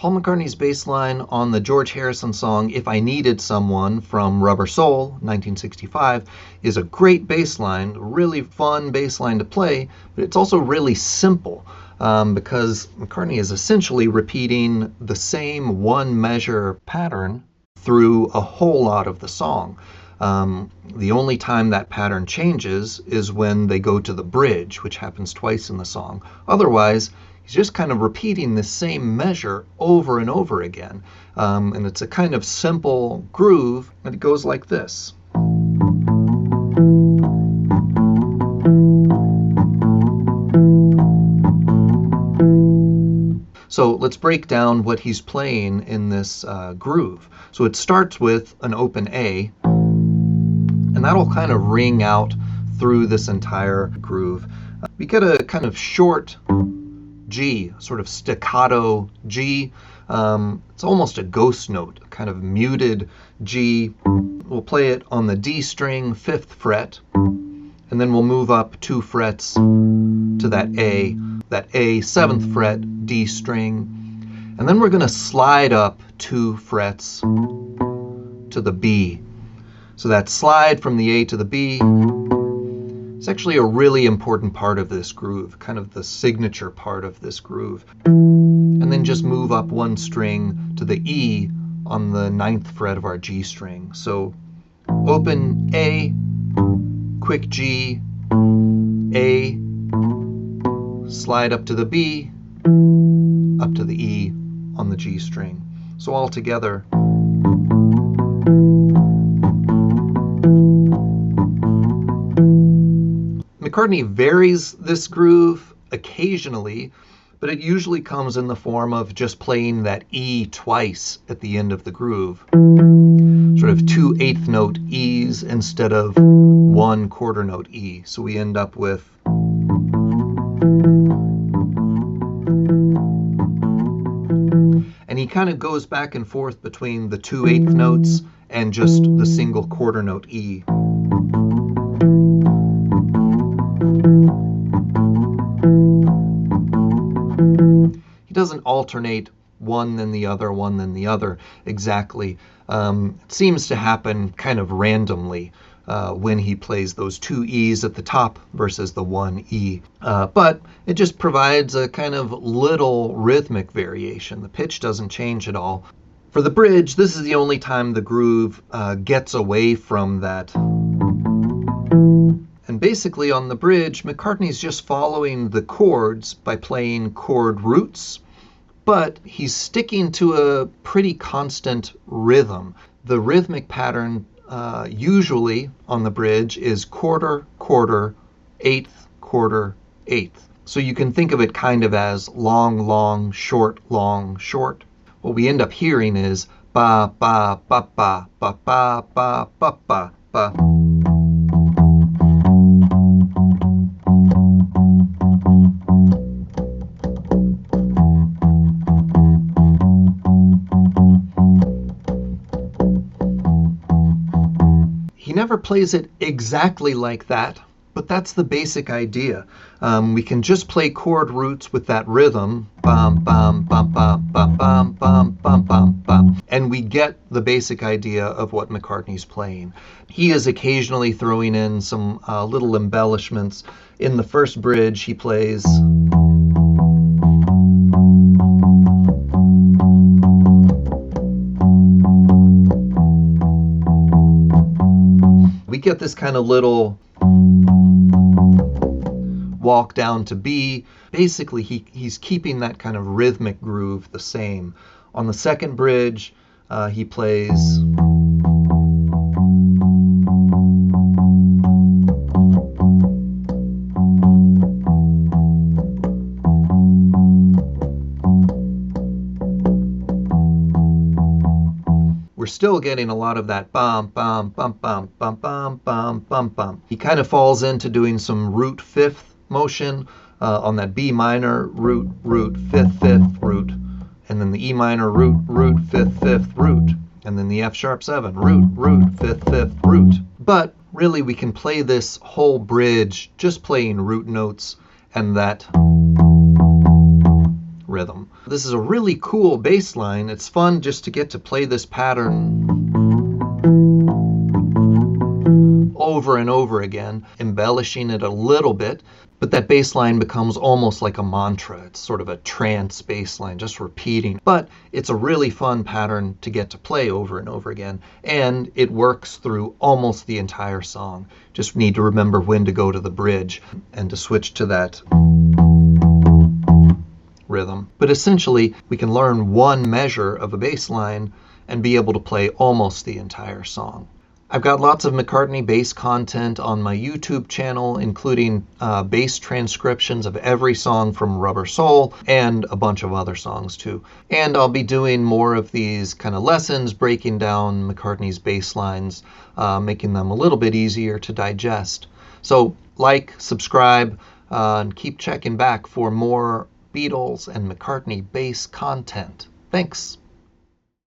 Paul McCartney's bass line on the George Harrison song If I Needed Someone from Rubber Soul, 1965, is a great bass line, really fun bass line to play, but it's also really simple because McCartney is essentially repeating the same one measure pattern through a whole lot of the song. The only time that pattern changes is when they go to the bridge, which happens twice in the song. Otherwise, he's just kind of repeating the same measure over and over again. And it's a kind of simple groove, and it goes like this. So let's break down what he's playing in this groove. So it starts with an open A, and that'll kind of ring out through this entire groove. We get a kind of short G, sort of staccato G. It's almost a ghost note, a kind of muted G. We'll play it on the D string, 5th fret, and then we'll move up 2 frets to that A 7th fret, D string, and then we're going to slide up 2 frets to the B. So that slide from the A to the B is actually a really important part of this groove, kind of the signature part of this groove. And then just move up 1 string to the E on the 9th fret of our G string. So open A, quick G, A, slide up to the B, up to the E on the G string. So all together. McCartney varies this groove occasionally, but it usually comes in the form of just playing that E twice at the end of the groove. Sort of 2 8th note E's instead of 1 quarter note E. So we end up with and he kind of goes back and forth between the 2 8th notes and just the single quarter note E. He doesn't alternate one then the other, one then the other exactly. It seems to happen kind of randomly when he plays those 2 E's at the top versus the 1 E. But it just provides a kind of little rhythmic variation. The pitch doesn't change at all. For the bridge, this is the only time the groove gets away from that. And basically on the bridge, McCartney's just following the chords by playing chord roots, but he's sticking to a pretty constant rhythm. The rhythmic pattern usually on the bridge is quarter, quarter, 8th, quarter, 8th. So you can think of it kind of as long, long, short, long, short. What we end up hearing is ba, ba, ba, ba, ba, ba, ba, ba, ba, ba. He never plays it exactly like that, but that's the basic idea. We can just play chord roots with that rhythm, bum, bum, bum, bum, bum, bum, bum, bum, bum, bum, and we get the basic idea of what McCartney's playing. He is occasionally throwing in some little embellishments. In the first bridge, he plays we get this kind of little walk down to B. Basically, he's keeping that kind of rhythmic groove the same. On the second bridge, he plays we're still getting a lot of that bum, bum, bum, bum, bum, bum, bum, bum, bum. He kind of falls into doing some root 5th motion on that B minor, root, root, 5th, 5th, root, and then the E minor, root, root, 5th, 5th, root, and then the F sharp 7, root, root, 5th, 5th, root. But really we can play this whole bridge just playing root notes and that rhythm. This is a really cool bass line. It's fun just to get to play this pattern over and over again, embellishing it a little bit, but that bass line becomes almost like a mantra. It's sort of a trance bass line, just repeating. But it's a really fun pattern to get to play over and over again, and it works through almost the entire song. Just need to remember when to go to the bridge and to switch to that rhythm. But essentially, we can learn one measure of a bass line and be able to play almost the entire song. I've got lots of McCartney bass content on my YouTube channel, including bass transcriptions of every song from Rubber Soul and a bunch of other songs too. And I'll be doing more of these kind of lessons, breaking down McCartney's bass lines, making them a little bit easier to digest. So like, subscribe, and keep checking back for more Beatles and McCartney bass content. Thanks.